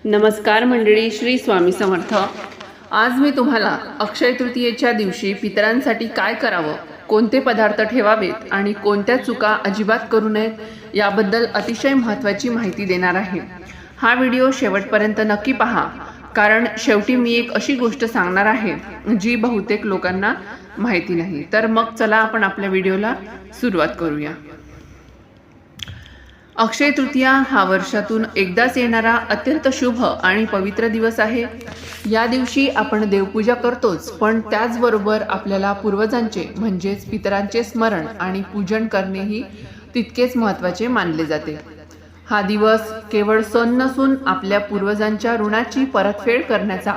नमस्कार मंडळी, श्री स्वामी समर्थ। आज मी तुम्हाला अक्षय तृतीयेच्या दिवशी पितरांसाठी काय करावं, कोणते पदार्थ ठेवावेत आणि कोणत्या चुका अजिबात करू नयेत याबद्दल अतिशय महत्त्वाची माहिती देणार आहे। हा व्हिडिओ शेवटपर्यंत नक्की पहा, कारण शेवटी मी एक अशी गोष्ट सांगणार आहे जी बहुतेक लोकांना माहिती नाही। तर मग चला आपण आपल्या व्हिडिओला सुरुवात करूया। अक्षय तृतीया हा वर्षातून एकदाच येणारा अत्यंत शुभ आणि पवित्र दिवस आहे। या दिवशी आपण देवपूजा करतोच, पण त्याचबरोबर आपल्याला पूर्वजांचे म्हणजेच पितरांचे स्मरण आणि पूजन करणेही तितकेच महत्त्वाचे मानले जाते। हा दिवस केवळ सण नसून आपल्या पूर्वजांच्या ऋणाची परतफेड करण्याचा,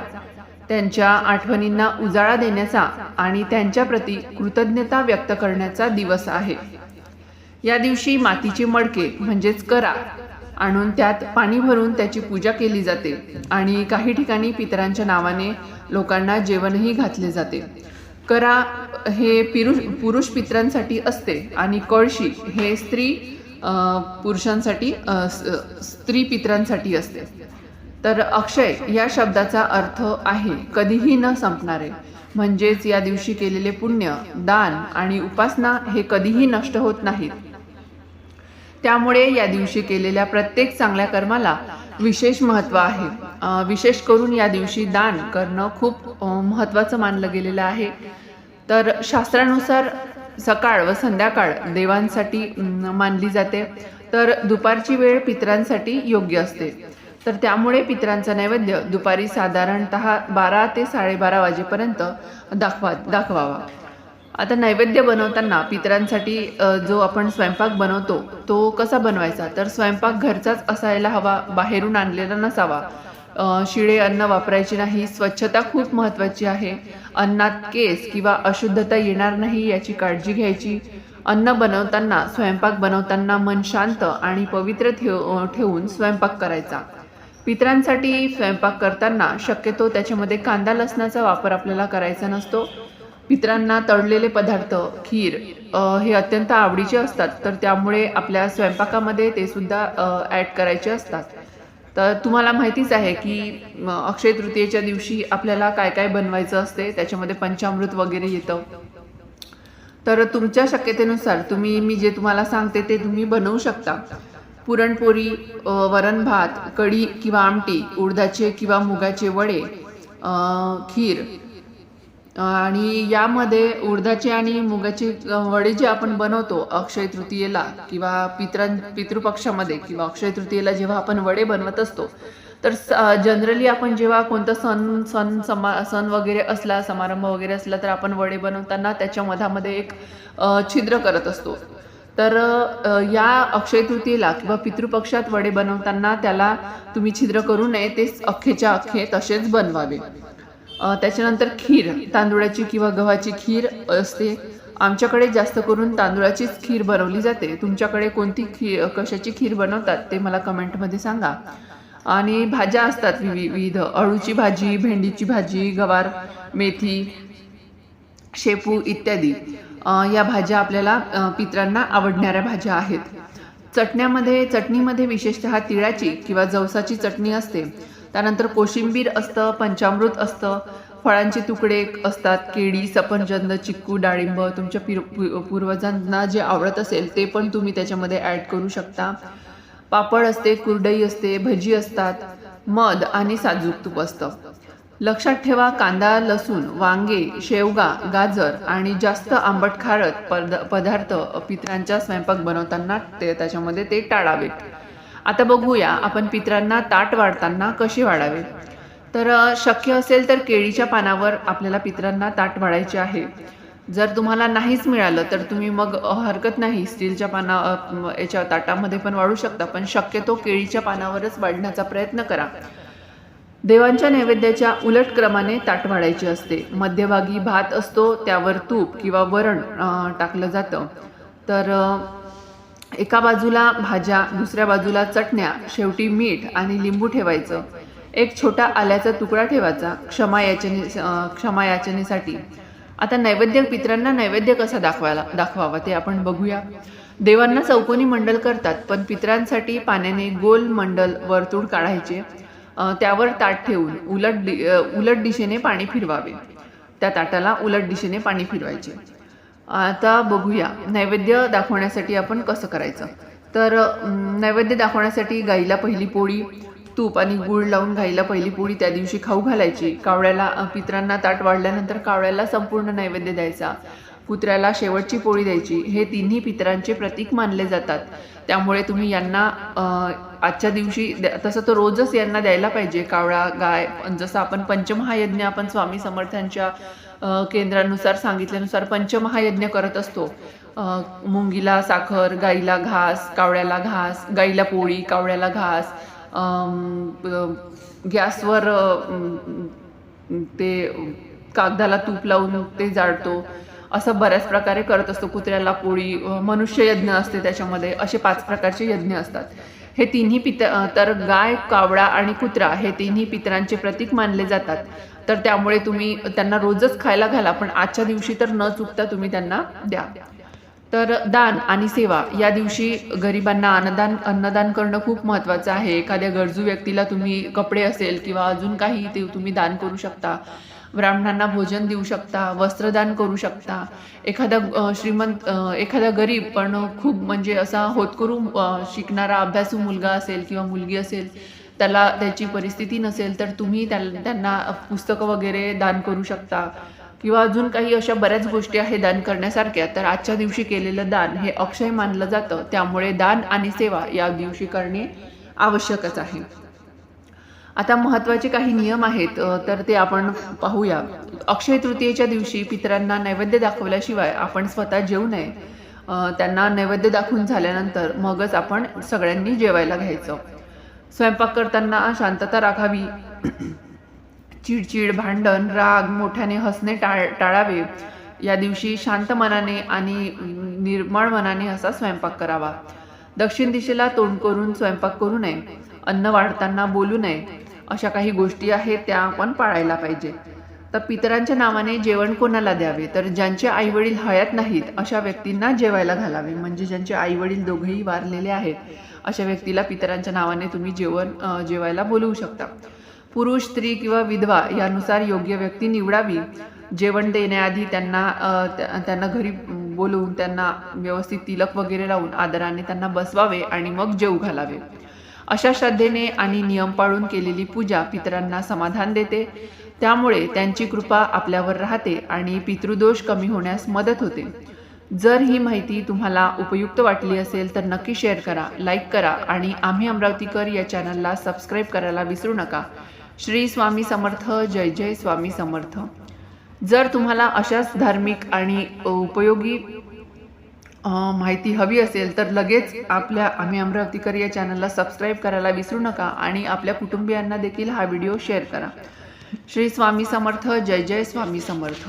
त्यांच्या आठवणींना उजाळा देण्याचा आणि त्यांच्याप्रती कृतज्ञता व्यक्त करण्याचा दिवस आहे। या दिवशी मातीचे मडके म्हणजेच करा आणून त्यात पाणी भरून त्याची पूजा केली जाते आणि काही ठिकाणी पितरांच्या नावाने लोकांना जेवणही घातले जाते। करा हे पुरुष पितरांसाठी असते आणि कळशी हे स्त्री पितरांसाठी असते। तर अक्षय या शब्दाचा अर्थ आहे कधीही न संपणारे, म्हणजेच या दिवशी केलेले पुण्य, दान आणि उपासना हे कधीही नष्ट होत नाहीत। त्यामुळे या दिवशी केलेल्या प्रत्येक चांगल्या कर्माला विशेष महत्त्व आहे। विशेष करून या दिवशी दान करणं खूप महत्त्वाचं मानलं गेलेलं आहे। तर शास्त्रानुसार सकाळ व संध्याकाळ देवांसाठी मानली जाते, तर दुपारची वेळ पितरांसाठी योग्य असते। तर त्यामुळे पितरांचा नैवेद्य दुपारी साधारणतः 12 ते 12:30 वाजेपर्यंत दाखवावा। आता नैवेद्य बनवताना पितरांसाठी जो आपण स्वयंपाक बनवतो तो कसा बनवायचा, तर स्वयंपाक घरचाच असायला हवा, बाहेरून आणलेला नसावा। शिळे अन्न वापरायचे नाही। स्वच्छता खूप महत्त्वाची आहे। अन्नात केस किंवा अशुद्धता येणार नाही याची काळजी घ्यायची। अन्न बनवताना, स्वयंपाक बनवताना मन शांत आणि पवित्र ठेवून स्वयंपाक करायचा। पितरांसाठी स्वयंपाक करताना शक्यतो त्याच्यामध्ये कांदा लसणाचा वापर आपल्याला करायचा नसतो। पितरांना तळलेले पदार्थ, खीर हे अत्यंत आवडीचे असतात, तर त्यामुळे आपल्या स्वयंपाकामध्ये ते सुद्धा ॲड करायचे असतात। तर तुम्हाला माहितीच आहे की अक्षय तृतीयेच्या दिवशी आपल्याला काय काय बनवायचं असते, त्याच्यामध्ये पंचामृत वगैरे येतं। तर तुमच्या शक्यतेनुसार मी जे तुम्हाला सांगते ते तुम्ही बनवू शकता। पुरणपोळी, वरण भात, कढी किंवा आमटी, उडदाचे किंवा मुगाचे वडे, खीर, आणि यामध्ये उडदाचे आणि मुगाचे वडे जे आपण बनवतो अक्षय तृतीयेला किंवा पितृपक्षामध्ये किंवा अक्षय तृतीयेला जेव्हा आपण वडे बनवत असतो, तर जनरली आपण जेव्हा कोणता सण वगैरे असला, समारंभ वगैरे असला, तर आपण वडे बनवताना त्याच्या मधामध्ये एक छिद्र करत असतो। तर या अक्षय तृतीयेला किंवा पितृपक्षात वडे बनवताना त्याला तुम्ही छिद्र करू नये, ते अख्खेच्या अख्खे तसेच बनवावे। त्याच्यानंतर खीर, तांदूळाची किंवा गव्हाची खीर असते। आमच्याकडे जास्त करून तांदूळाचीच खीर बनवली जाते। तुमच्याकडे कोणती कशाची खीर बनवतात ते मला कमेंटमध्ये सांगा। आणि भाज्या असतात विविध, अळूची भाजी, भेंडीची भाजी, गवार, मेथी, शेपू इत्यादी या भाज्या आपल्याला पितरांना आवडणाऱ्या भाज्या आहेत। चटणीमध्ये विशेषतः तिळाची किंवा जवसाची चटणी असते। त्यानंतर कोशिंबीर असतं, पंचामृत असतं, फळांचे तुकडे असतात, केळी, सफरचंद, चिक्कू, डाळिंब, तुमच्या पूर्वजांना जे आवडत असेल ते पण तुम्ही त्याच्यामध्ये ॲड करू शकता। पापड असते, कुरडई असते, भजी असतात, मध आणि साजूक तूप असतं। लक्षात ठेवा, कांदा, लसूण, वांगे, शेवगा, गाजर आणि जास्त आंबट खारट पदार्थ पितरांचा स्वयंपाक बनवताना त्याच्यामध्ये ते टाळावेत। आता बघूया आपण पितरांना ताट वाढताना कसे वाढावे। तर शक्य असेल तर केळीच्या पानावर आपल्याला पितरांना ताट वाढायचे आहे। जर तुम्हाला नाहीच मिळालं तर तुम्ही मग हरकत नाही, स्टीलच्या याच्या ताटामध्ये पण वाढू शकता, पण शक्यतो केळीच्या पानावरच वाढण्याचा प्रयत्न करा। देवांच्या नैवेद्याच्या उलट क्रमाने ताट वाढायचे असते। मध्यभागी भात असतो, त्यावर तूप किंवा वरण टाकलं जातं। तर एका बाजूला भाज्या, दुसऱ्या बाजूला चटण्या, शेवटी मीठ आणि लिंबू ठेवायचं। एक छोटा आल्याचा तुकडा ठेवायचा क्षमा याचनेसाठी। आता पितरांना नैवेद्य कसा दाखवावा ते आपण बघूया। देवांना चौकोनी मंडल करतात, पण पितरांसाठी पाण्याने गोल मंडल वर्तुळ काढायचे त्यावर ताट ठेवून उलट दिशेने पाणी फिरवावे. त्या ताटाला उलट दिशेने पाणी फिरवायचे. आता बघूया नैवेद्य दाखवण्यासाठी आपण कसं करायचं. तर नैवेद्य दाखवण्यासाठी गाईला पहिली पोळी, तूप आणि गूळ लावून गाईला पहिली पोळी त्या दिवशी खाऊ घालायची. कावळ्याला पितरांना ताट वाढल्यानंतर कावळ्याला संपूर्ण नैवेद्य द्यायचा. कुत्र्याला शेवटची पोळी द्यायची. हे तिन्ही पितरांचे प्रतीक मानले जातात. त्यामुळे तुम्ही यांना आजच्या दिवशी तसं तर रोजच यांना द्यायला पाहिजे. कावळा, गाय, जसं आपण पंचमहायज्ञ आपण स्वामी समर्थांच्या केंद्रानुसार सांगितल्यानुसार पंचमहायज्ञ करत असतो. मुंगीला साखर, गाईला घास, कावळ्याला घास, गाईला पोळी, कावळ्याला घास, गॅसवर ते कागदाला तूप लावून ते जाळतो. असं बऱ्याच प्रकारे करत असतो. कुत्र्याला पोळी, मनुष्य यज्ञ असते त्याच्यामध्ये. असे 5 प्रकारचे यज्ञ असतात. हे तिन्ही तर गाय, कावळा आणि कुत्रा हे तिन्ही पितरांचे प्रतीक मानले जातात. तर त्यामुळे तुम्ही त्यांना रोजच खायला घाला, पण आजच्या दिवशी तर न चुकता तुम्ही त्यांना द्या. तर दान आणि सेवा या दिवशी गरिबांना अन्नदान करणं खूप महत्त्वाचं आहे. एखाद्या गरजू व्यक्तीला तुम्ही कपडे असेल किंवा अजून काही ते तुम्ही दान करू शकता. ब्राह्मणांना भोजन देऊ शकता, वस्त्रदान करू शकता. एखादा गरीब पण खूप म्हणजे असा होतकरू शिकणारा अभ्यासू मुलगा असेल किंवा मुलगी असेल, त्याला त्याची परिस्थिती नसेल तर तुम्ही त्यांना पुस्तकं वगैरे दान करू शकता किंवा अजून काही अशा बऱ्याच गोष्टी आहेत दान करण्यासारख्या. तर आजच्या दिवशी केलेलं दान हे अक्षय मानलं जातं. त्यामुळे दान आणि सेवा या दिवशी करणे आवश्यकच आहे. आता महत्त्वाचे काही नियम आहेत, तर ते आपण पाहूया. अक्षय तृतीयेच्या दिवशी पितरांना नैवेद्य दाखवल्याशिवाय आपण स्वतः जेवू नये. त्यांना नैवेद्य दाखवून झाल्यानंतर मगच आपण सगळ्यांनी जेवायला घ्यायचं. स्वयंपाक करताना शांतता राखावी. चिडचिड, भांडण, राग, मोठ्याने हसणे टाळावे. या दिवशी शांत मनाने आणि निर्मळ मनाने असा स्वयंपाक करावा. दक्षिण दिशेला तोंड करून स्वयंपाक करू नये. अन्न वाढताना बोलू नये. अशा काही गोष्टी आहेत त्या आपण पाळायला पाहिजे. तर पितरांच्या नावाने जेवण कोणाला द्यावे, तर ज्यांचे आईवडील हयात नाहीत अशा व्यक्तींना जेवायला घालावे. म्हणजे ज्यांचे आईवडील दोघेही वारलेले आहेत अशा व्यक्तीला पितरांच्या नावाने तुम्ही जेवायला बोलवू शकता. पुरुष, स्त्री किंवा विधवा यानुसार योग्य व्यक्ती निवडावी. जेवण देण्याआधी त्यांना घरी बोलवून त्यांना व्यवस्थित तिलक वगैरे लावून आदराने त्यांना बसवावे आणि मग जेवू घालावे. अशा श्रद्धेने आणि नियम पाळून केलेली पूजा पितरांना समाधान देते. त्यामुळे त्यांची कृपा आपल्यावर राहते आणि पितृदोष कमी होण्यास मदत होते. जर ही माहिती तुम्हाला उपयुक्त वाटली असेल तर नक्की शेअर करा, लाईक करा आणि आम्ही अमरावतीकर या चॅनलला सबस्क्राईब करायला विसरू नका. श्री स्वामी समर्थ. जय जय स्वामी समर्थ. जर तुम्हाला अशाच धार्मिक आणि उपयोगी माहिती हवी असेल तर लगेच आम्ही अमरावतीकर या चॅनलला सबस्क्राईब करायला विसरू नका आणि आपल्या कुटुंबियांना देखील हा व्हिडिओ शेअर करा. श्री स्वामी समर्थ. जय जय स्वामी समर्थ.